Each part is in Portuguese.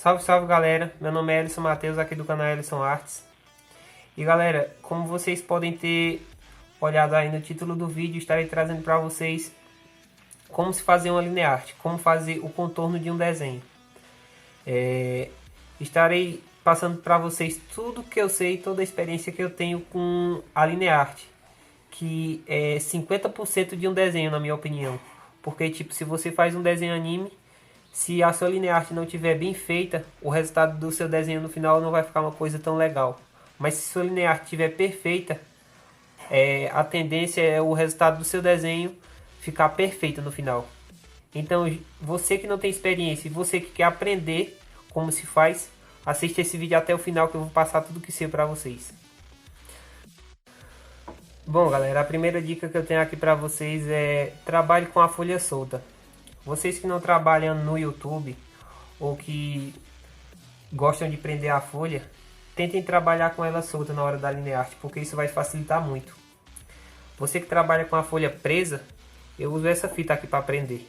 Salve, salve galera, meu nome é Ellison Matheus aqui do canal Ellison Artes. E galera, como vocês podem ter olhado aí no título do vídeo, estarei trazendo para vocês como se fazer uma linear art, como fazer o contorno de um desenho. Estarei passando para vocês tudo que eu sei, toda a experiência que eu tenho com a linear art, que é 50% de um desenho na minha opinião. Porque tipo, se você faz um desenho anime, se a sua linear art não estiver bem feita, o resultado do seu desenho no final não vai ficar uma coisa tão legal. Mas se sua linear art estiver perfeita, a tendência é o resultado do seu desenho ficar perfeito no final. Então, você que não tem experiência e você que quer aprender como se faz, assista esse vídeo até o final que eu vou passar tudo que sei para vocês. Bom galera, a primeira dica que eu tenho aqui para vocês é trabalhe com a folha solta. Vocês que não trabalham no YouTube ou que gostam de prender a folha, tentem trabalhar com ela solta na hora da linear art, porque isso vai facilitar muito. Você que trabalha com a folha presa, eu uso essa fita aqui para prender.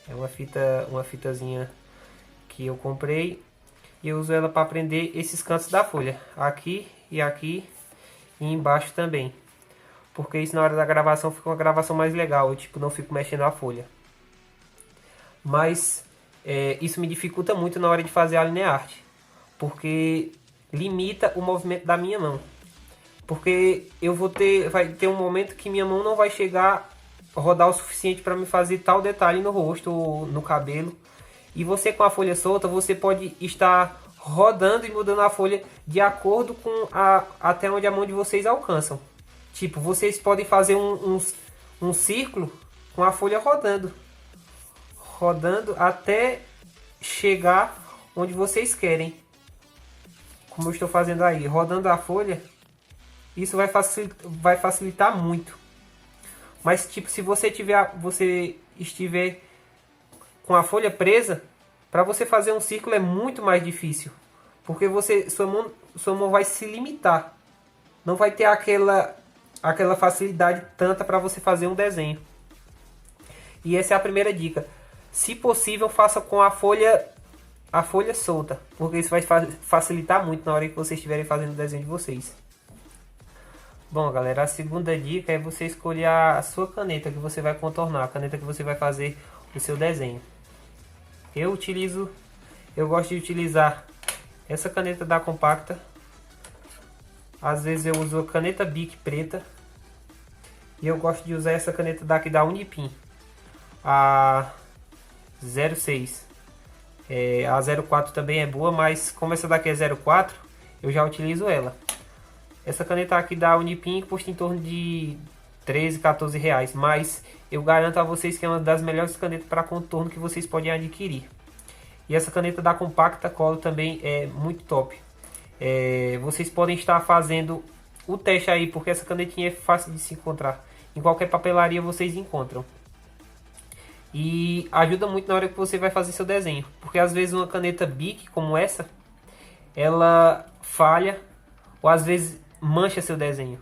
É uma fitazinha que eu comprei e eu uso ela para prender esses cantos da folha, aqui e embaixo também. Porque isso na hora da gravação fica uma gravação mais legal, eu tipo não fico mexendo a folha. Mas isso me dificulta muito na hora de fazer a linear art, porque limita o movimento da minha mão. Porque vai ter um momento que minha mão não vai chegar a rodar o suficiente para me fazer tal detalhe no rosto ou no cabelo. E você com a folha solta, você pode estar rodando e mudando a folha de acordo com até onde a mão de vocês alcançam. Tipo, vocês podem fazer um círculo com a folha rodando até chegar onde vocês querem, como eu estou fazendo aí, rodando a folha. Isso vai facilitar muito. Mas tipo, se você estiver com a folha presa, para você fazer um círculo é muito mais difícil, porque sua mão vai se limitar, não vai ter aquela facilidade tanta para você fazer um desenho. E essa é a primeira dica. Se possível, faça com a folha solta, porque isso vai facilitar muito na hora que vocês estiverem fazendo o desenho de vocês. Bom galera, a segunda dica é você escolher a sua caneta que você vai contornar, a caneta que você vai fazer o seu desenho. Eu gosto de utilizar essa caneta da Compacta. Às vezes eu uso a caneta Bic preta. E eu gosto de usar essa caneta daqui da Unipin, a 06. A 04 também é boa, mas como essa daqui é 04, eu já utilizo ela. Essa caneta aqui da Unipin custa em torno de 13, 14 reais, mas eu garanto a vocês que é uma das melhores canetas para contorno que vocês podem adquirir. E essa caneta da Compacta Color também é muito top. Vocês podem estar fazendo o teste aí, porque essa canetinha é fácil de se encontrar. Em qualquer papelaria vocês encontram. E ajuda muito na hora que você vai fazer seu desenho, porque às vezes uma caneta Bic como essa, ela falha ou às vezes mancha seu desenho.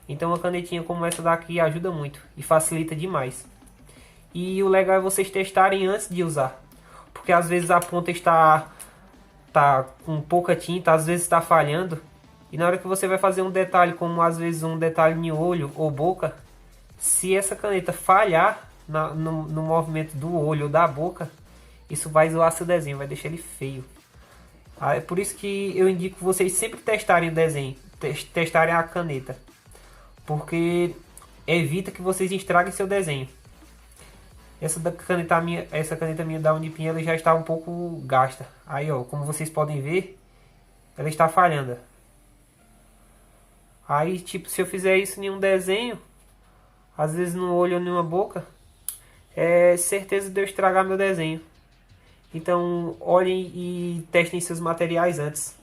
Então uma canetinha como essa daqui ajuda muito e facilita demais. E o legal é vocês testarem antes de usar, porque às vezes a ponta está com pouca tinta, às vezes está falhando. E na hora que você vai fazer um detalhe, como às vezes um detalhe em olho ou boca, se essa caneta falhar no movimento do olho ou da boca, isso vai zoar seu desenho, vai deixar ele feio. É por isso que eu indico vocês sempre testarem o desenho, testarem a caneta, porque evita que vocês estraguem seu desenho. Essa caneta minha da Unipin, ela já está um pouco gasta. Aí ó, como vocês podem ver, ela está falhando. Aí tipo, se eu fizer isso em um desenho, às vezes no olho ou numa boca, é certeza de eu estragar meu desenho. Então olhem e testem seus materiais antes.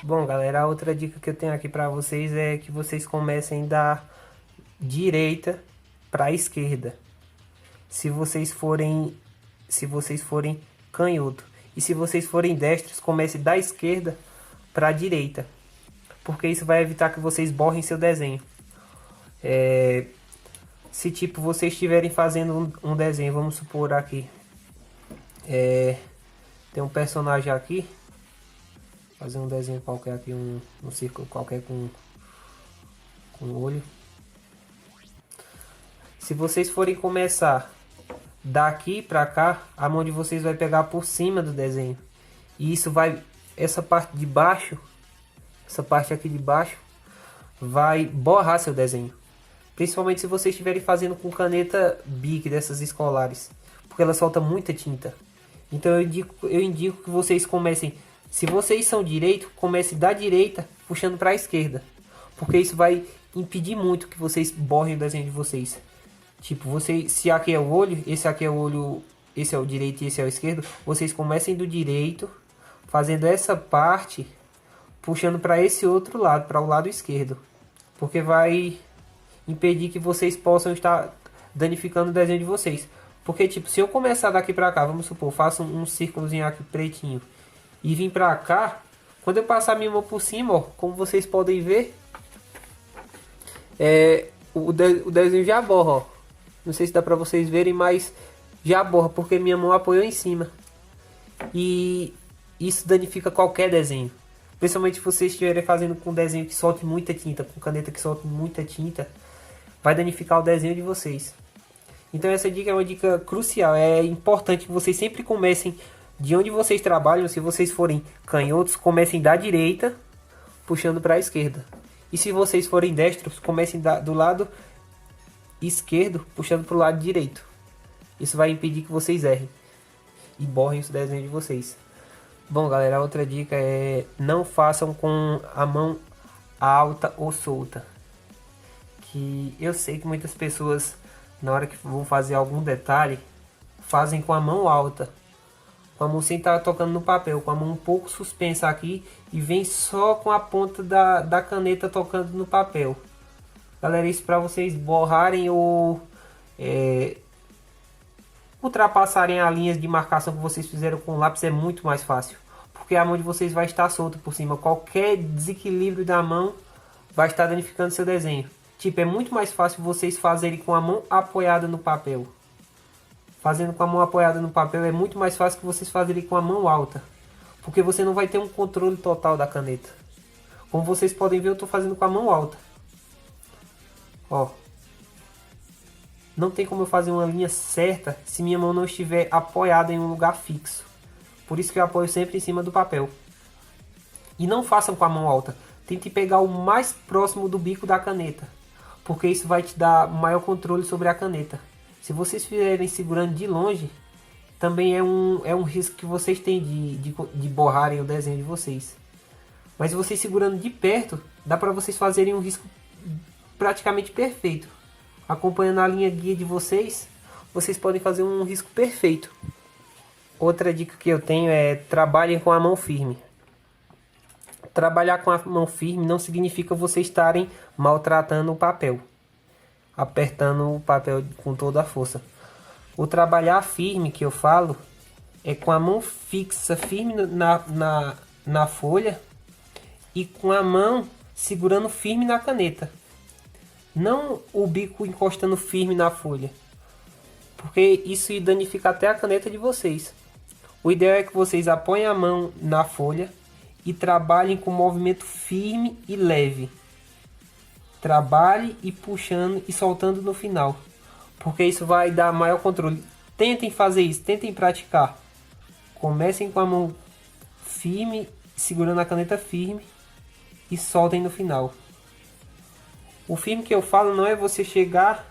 Bom galera, a outra dica que eu tenho aqui para vocês é que vocês comecem da direita para a esquerda. Se vocês forem canhoto. E se vocês forem destros, comece da esquerda para a direita, porque isso vai evitar que vocês borrem seu desenho. Se tipo vocês estiverem fazendo um desenho, vamos supor aqui, Tem um personagem aqui. Fazer um desenho qualquer aqui, um círculo qualquer com olho. Se vocês forem começar daqui pra cá, a mão de vocês vai pegar por cima do desenho. E isso vai, essa parte de baixo, essa parte aqui de baixo, vai borrar seu desenho. Principalmente se vocês estiverem fazendo com caneta Bic dessas escolares, porque ela solta muita tinta. Então eu indico que vocês comecem, se vocês são direito, comece da direita puxando para a esquerda, porque isso vai impedir muito que vocês borrem o desenho de vocês. Tipo, se aqui é o olho, esse aqui é o olho, esse é o direito e esse é o esquerdo, vocês comecem do direito, fazendo essa parte, puxando para esse outro lado, para o lado esquerdo, porque vai impedir que vocês possam estar danificando o desenho de vocês. Porque tipo, se eu começar daqui pra cá, vamos supor, faço um círculozinho aqui pretinho e vim pra cá, quando eu passar minha mão por cima, ó, como vocês podem ver, o desenho já borra, ó. Não sei se dá pra vocês verem, mas já borra, porque minha mão apoiou em cima. E isso danifica qualquer desenho. Principalmente se vocês estiverem fazendo com desenho que solte muita tinta, com caneta que solte muita tinta, vai danificar o desenho de vocês. Então essa dica é uma dica crucial. É importante que vocês sempre comecem de onde vocês trabalham. Se vocês forem canhotos, comecem da direita, puxando para a esquerda. E se vocês forem destros, comecem do lado esquerdo, puxando para o lado direito. Isso vai impedir que vocês errem e borrem o desenho de vocês. Bom, galera, a outra dica é não façam com a mão alta ou solta. Que eu sei que muitas pessoas, na hora que vão fazer algum detalhe, fazem com a mão alta, com a mão sem estar tocando no papel, com a mão um pouco suspensa aqui e vem só com a ponta da caneta tocando no papel. Galera, isso para vocês borrarem ou ultrapassarem a linha de marcação que vocês fizeram com o lápis é muito mais fácil, porque a mão de vocês vai estar solta por cima. Qualquer desequilíbrio da mão vai estar danificando seu desenho. Tipo, é muito mais fácil vocês fazerem com a mão apoiada no papel. Fazendo com a mão apoiada no papel é muito mais fácil que vocês fazerem com a mão alta, porque você não vai ter um controle total da caneta. Como vocês podem ver, eu estou fazendo com a mão alta. Ó, não tem como eu fazer uma linha certa se minha mão não estiver apoiada em um lugar fixo. Por isso que eu apoio sempre em cima do papel. E não façam com a mão alta. Tente pegar o mais próximo do bico da caneta, porque isso vai te dar maior controle sobre a caneta. Se vocês fizerem segurando de longe, também é um risco que vocês têm de borrarem o desenho de vocês. Mas se vocês segurando de perto, dá para vocês fazerem um risco praticamente perfeito. Acompanhando a linha guia de vocês, vocês podem fazer um risco perfeito. Outra dica que eu tenho é trabalhem com a mão firme. Trabalhar com a mão firme não significa vocês estarem maltratando o papel, apertando o papel com toda a força. O trabalhar firme que eu falo é com a mão fixa, firme na folha e com a mão segurando firme na caneta. Não o bico encostando firme na folha, porque isso danifica até a caneta de vocês. O ideal é que vocês apoiem a mão na folha e trabalhem com movimento firme e leve. Trabalhe e puxando e soltando no final, porque isso vai dar maior controle. Tentem fazer isso, tentem praticar. Comecem com a mão firme, segurando a caneta firme e soltem no final. O firme que eu falo não é você chegar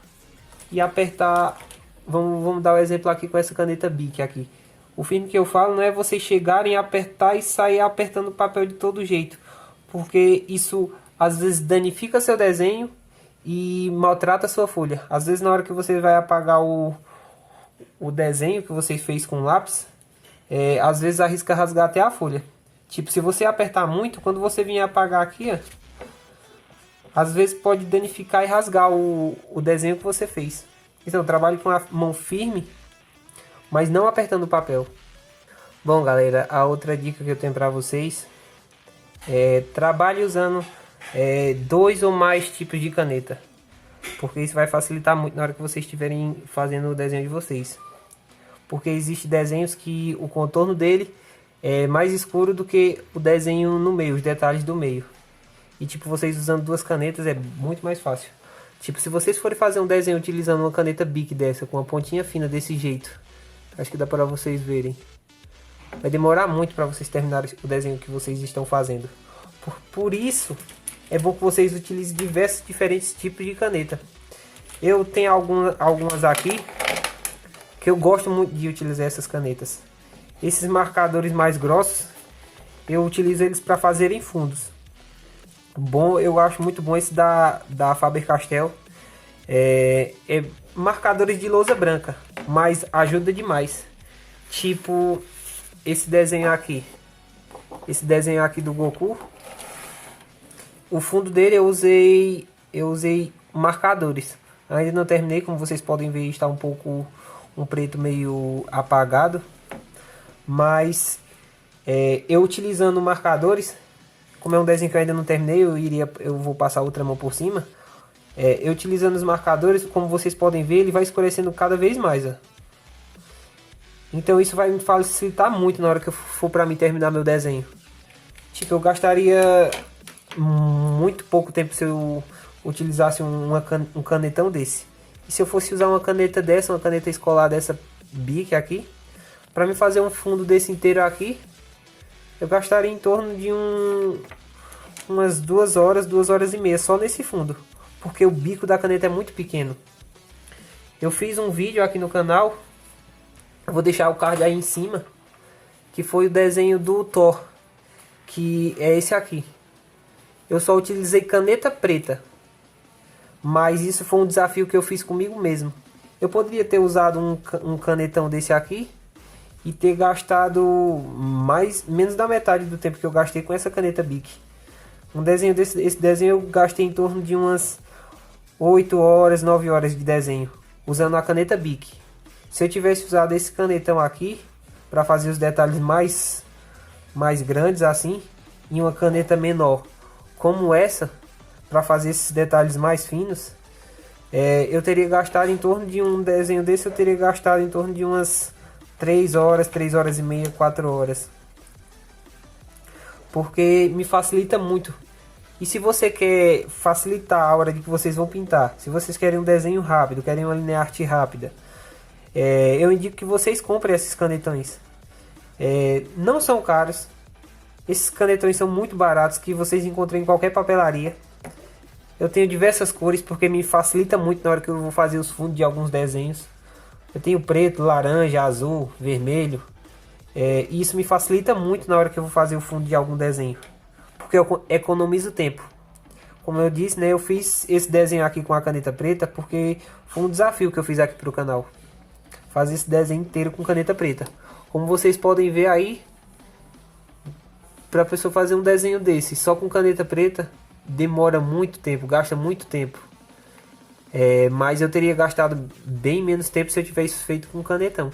e apertar. Vamos dar o um exemplo aqui com essa caneta Bic aqui. O firme que eu falo não é você chegarem, apertar e sair apertando o papel de todo jeito, porque isso às vezes danifica seu desenho e maltrata a sua folha. Às vezes na hora que você vai apagar o desenho que você fez com lápis, às vezes arrisca rasgar até a folha. Tipo, se você apertar muito, quando você vier apagar aqui, ó, às vezes pode danificar e rasgar o desenho que você fez. Então trabalhe com a mão firme, mas não apertando o papel. Bom, galera, a outra dica que eu tenho para vocês é trabalhe usando 2 ou mais tipos de caneta, porque isso vai facilitar muito na hora que vocês estiverem fazendo o desenho de vocês. Porque existem desenhos que o contorno dele é mais escuro do que o desenho no meio, os detalhes do meio. E tipo, vocês usando duas canetas é muito mais fácil. Tipo, se vocês forem fazer um desenho utilizando uma caneta Bic dessa, com uma pontinha fina desse jeito, acho que dá para vocês verem. Vai demorar muito para vocês terminarem o desenho que vocês estão fazendo. Por isso, é bom que vocês utilizem diversos diferentes tipos de caneta. Eu tenho algumas aqui que eu gosto muito de utilizar essas canetas. Esses marcadores mais grossos, eu utilizo eles para fazerem fundos. Bom, eu acho muito bom esse da Faber-Castell. É marcadores de lousa branca, mas ajuda demais. Tipo esse desenho aqui. Esse desenho aqui do Goku. O fundo dele eu usei marcadores. Ainda não terminei, como vocês podem ver, está um preto meio apagado. Mas eu utilizando marcadores, como é um desenho que eu ainda não terminei, eu vou passar outra mão por cima. Eu utilizando os marcadores, como vocês podem ver, ele vai escurecendo cada vez mais. Ó. Então isso vai me facilitar muito na hora que for para mim terminar meu desenho. Tipo, eu gastaria muito pouco tempo se eu utilizasse um canetão desse. E se eu fosse usar uma caneta dessa, uma caneta escolar dessa Bic aqui, para me fazer um fundo desse inteiro aqui, eu gastaria em torno de umas 2 horas, 2 horas e meia só nesse fundo. Porque o bico da caneta é muito pequeno. Eu fiz um vídeo aqui no canal, eu vou deixar o card aí em cima, que foi o desenho do Thor, que é esse aqui. Eu só utilizei caneta preta, mas isso foi um desafio que eu fiz comigo mesmo. Eu poderia ter usado um canetão desse aqui e ter gastado menos da metade do tempo que eu gastei com essa caneta Bic. Esse desenho eu gastei em torno de umas 8 horas, 9 horas de desenho, usando a caneta Bic. Se eu tivesse usado esse canetão aqui, para fazer os detalhes mais grandes assim, e uma caneta menor como essa, para fazer esses detalhes mais finos, eu teria gastado em torno de um desenho desse, eu teria gastado em torno de umas 3 horas, 3 horas e meia, 4 horas. Porque me facilita muito. E se você quer facilitar a hora de que vocês vão pintar, se vocês querem um desenho rápido, querem uma linha arte rápida, eu indico que vocês comprem esses canetões. Não são caros. Esses canetões são muito baratos, que vocês encontram em qualquer papelaria. Eu tenho diversas cores porque me facilita muito na hora que eu vou fazer os fundos de alguns desenhos. Eu tenho preto, laranja, azul, vermelho. E isso me facilita muito na hora que eu vou fazer o fundo de algum desenho. Porque eu economizo tempo. Como eu disse, né, eu fiz esse desenho aqui com a caneta preta porque foi um desafio que eu fiz aqui para o canal. Fazer esse desenho inteiro com caneta preta. Como vocês podem ver aí, para a pessoa fazer um desenho desse só com caneta preta, demora muito tempo, gasta muito tempo. Mas eu teria gastado bem menos tempo se eu tivesse feito com canetão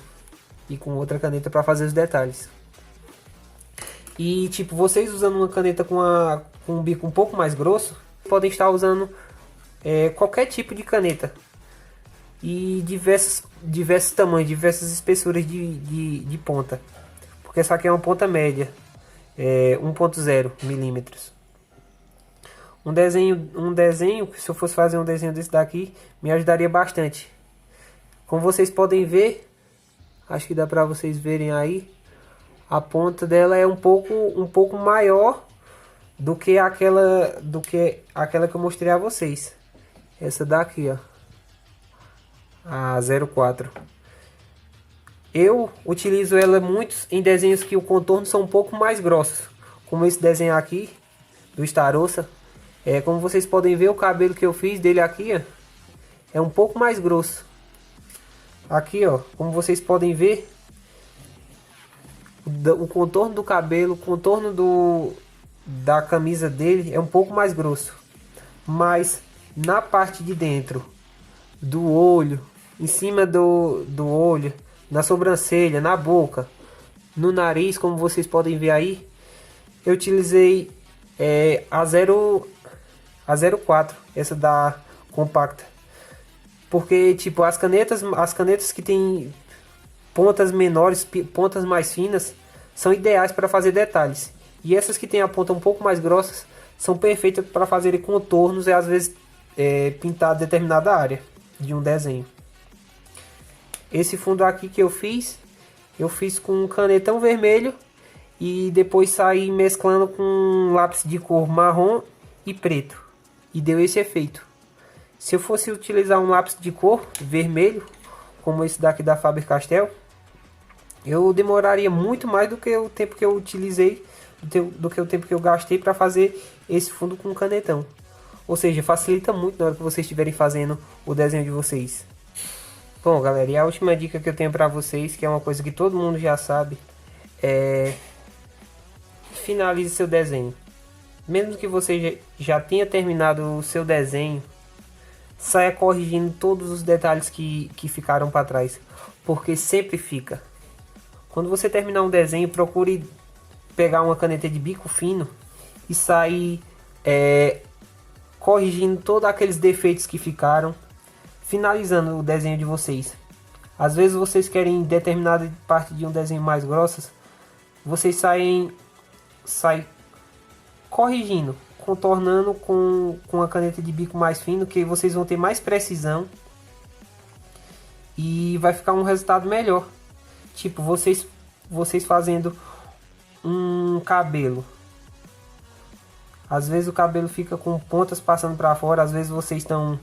e com outra caneta para fazer os detalhes. E tipo, vocês usando uma caneta com um bico um pouco mais grosso, podem estar usando qualquer tipo de caneta e diversos tamanhos, diversas espessuras de ponta, porque essa aqui é uma ponta média, 1.0 milímetros. Um desenho, se eu fosse fazer um desenho desse daqui, me ajudaria bastante. Como vocês podem ver, acho que dá para vocês verem aí, a ponta dela é um pouco maior do que aquela que eu mostrei a vocês. Essa daqui, ó, a 04. Eu utilizo ela muito em desenhos que o contorno são um pouco mais grossos, como esse desenho aqui do Starossa. Como vocês podem ver, o cabelo que eu fiz dele aqui, ó, é um pouco mais grosso. Aqui, ó, como vocês podem ver, o contorno do cabelo, o contorno da camisa dele é um pouco mais grosso. Mas na parte de dentro do olho, em cima do olho, na sobrancelha, na boca, no nariz, como vocês podem ver aí, eu utilizei a 04, essa da compacta. Porque tipo, as canetas que tem pontas menores, pontas mais finas, são ideais para fazer detalhes. E essas que têm a ponta um pouco mais grossas são perfeitas para fazer contornos e às vezes pintar determinada área de um desenho. Esse fundo aqui que eu fiz com um canetão vermelho e depois saí mesclando com um lápis de cor marrom e preto. E deu esse efeito. Se eu fosse utilizar um lápis de cor vermelho, como esse daqui da Faber-Castell, eu demoraria muito mais do que o tempo que eu utilizei, do que o tempo que eu gastei para fazer esse fundo com canetão. Ou seja, facilita muito na hora que vocês estiverem fazendo o desenho de vocês. Bom, galera, e a última dica que eu tenho para vocês, que é uma coisa que todo mundo já sabe, é finalize seu desenho. Mesmo que você já tenha terminado o seu desenho, saia corrigindo todos os detalhes que ficaram para trás, porque sempre fica. Quando você terminar um desenho, procure pegar uma caneta de bico fino e sair corrigindo todos aqueles defeitos que ficaram, finalizando o desenho de vocês. Às vezes vocês querem determinada parte de um desenho mais grossas, vocês saem corrigindo, contornando com a caneta de bico mais fino, que vocês vão ter mais precisão e vai ficar um resultado melhor. Tipo, vocês fazendo um cabelo, às vezes o cabelo fica com pontas passando para fora, às vezes vocês estão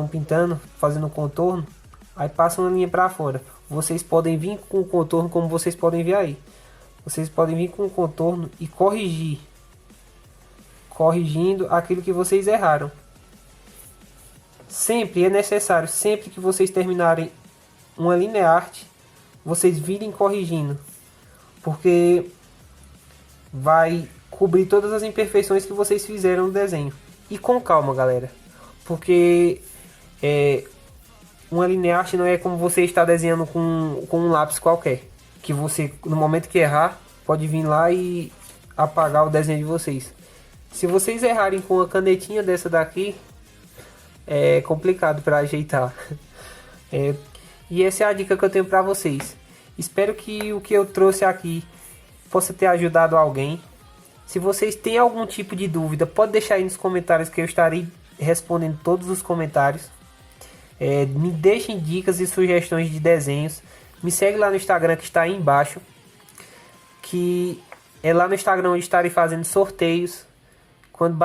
pintando, fazendo um contorno, aí passa uma linha para fora. Vocês podem vir com o contorno, como vocês podem ver aí. Vocês podem vir com o contorno e corrigindo aquilo que vocês erraram. Sempre é necessário, sempre que vocês terminarem uma linha art, vocês virem corrigindo, porque vai cobrir todas as imperfeições que vocês fizeram no desenho. E com calma, galera, porque uma linha art não é como você está desenhando com um lápis qualquer, que você, no momento que errar, pode vir lá e apagar o desenho de vocês. Se vocês errarem com uma canetinha dessa daqui, é complicado para ajeitar. E essa é a dica que eu tenho para vocês. Espero que o que eu trouxe aqui possa ter ajudado alguém. Se vocês têm algum tipo de dúvida, pode deixar aí nos comentários que eu estarei respondendo todos os comentários. Me deixem dicas e sugestões de desenhos. Me segue lá no Instagram que está aí embaixo, que é lá no Instagram onde estarei fazendo sorteios. Quando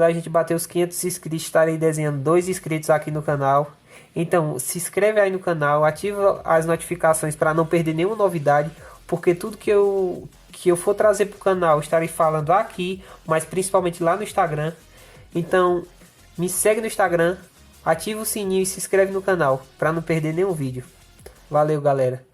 a gente bater os 500 inscritos, estarei desenhando 2 inscritos aqui no canal. Então se inscreve aí no canal, ativa as notificações para não perder nenhuma novidade, porque tudo que eu for trazer para o canal estarei falando aqui, mas principalmente lá no Instagram. Então me segue no Instagram, ativa o sininho e se inscreve no canal para não perder nenhum vídeo. Valeu, galera!